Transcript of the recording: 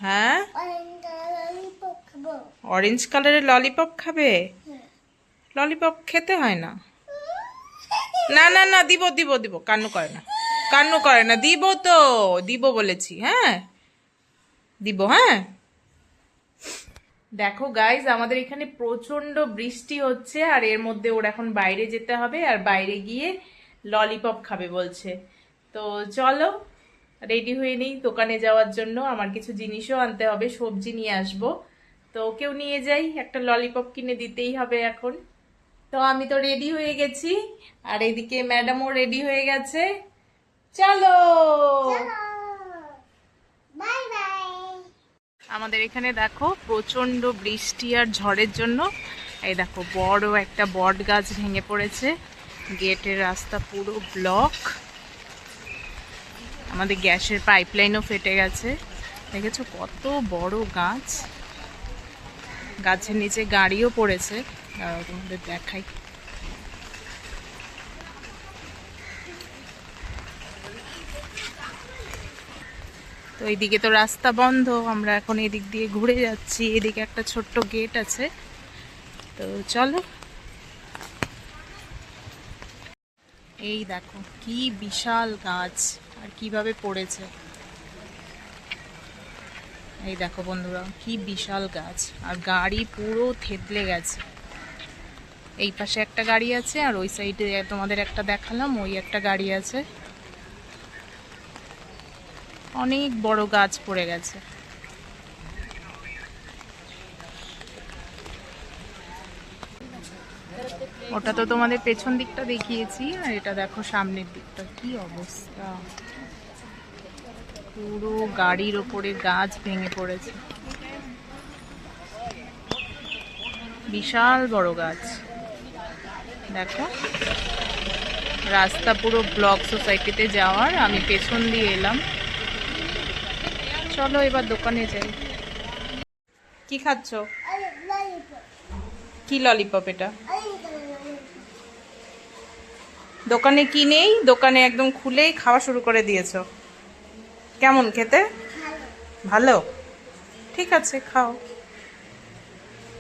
হ্যাঁ, অরেঞ্জ কালারের ললিপপ খাবে? ললিপপ খেতে হয় না। না না না, দিব দিব দিব, কান্নু করে না, কান্নু করে না, দিব তো, দিব বলেছি। হ্যাঁ দিব। হ্যাঁ, দেখো গাইজ, আমাদের এখানে প্রচন্ড বৃষ্টি হচ্ছে, আর এর মধ্যে ওর এখন বাইরে যেতে হবে, আর বাইরে গিয়ে ললিপপ খাবে বলছে। তো চলো রেডি হয়ে নেই দোকানে যাওয়ার জন্য, আমার কিছু জিনিসও আনতে হবে, সবজি নিয়ে আসবো। তো ওকেও নিয়ে যাই, একটা ললিপপ কিনে দিতেই হবে এখন। তো আমি তো রেডি হয়ে গেছি, আর এদিকে ম্যাডামও রেডি হয়ে গেছে। চলো। আমাদের এখানে দেখো প্রচন্ড বৃষ্টি আর ঝড়ের জন্য এই দেখো বড় একটা বট গাছ ভেঙে পড়েছে, গেটের রাস্তা পুরো ব্লক, আমাদের গ্যাসের পাইপলাইনও ফেটে গেছে। দেখেছো কত বড় গাছ, গাছের নিচে গাড়িও পড়েছে, দাঁড়াও তোমাদের দেখাই। তো এইদিকে তো রাস্তা বন্ধ, আমরা এখন এদিক দিয়ে ঘুরে যাচ্ছি, এদিকে একটা ছোট্ট গেট আছে। তো চলো। এই দেখো কি বিশাল গাছ, আর কিভাবে পড়েছে, এই দেখো বন্ধুরা কি বিশাল গাছ, আর গাড়ি পুরো থেতলে গেছে। এই পাশে একটা গাড়ি আছে, আর ওই সাইডে তোমাদের একটা দেখালাম, ওই একটা গাড়ি আছে। অনেক বড় গাছ পড়ে গেছে। ওটা তো তোমাদের পেছন দিকটা দেখিয়েছি, আর এটা দেখো সামনের দিকটা, কি অবস্থা, পুরো গাড়ির ওপরে গাছ ভেঙে পড়েছে, বিশাল বড় গাছ। দেখো রাস্তা পুরো ব্লক সোসাইটিতে যাওয়ার, আমি পেছন দিয়ে এলাম। চলো এবার দোকানে যাই। কি খাচ্ছ? কি ললিপপ এটা? দোকানে কি নেই, দোকানে একদম খুলেই খাওয়া শুরু করে দিয়েছো। কেমন খেতে? ভালো, ঠিক আছে খাও।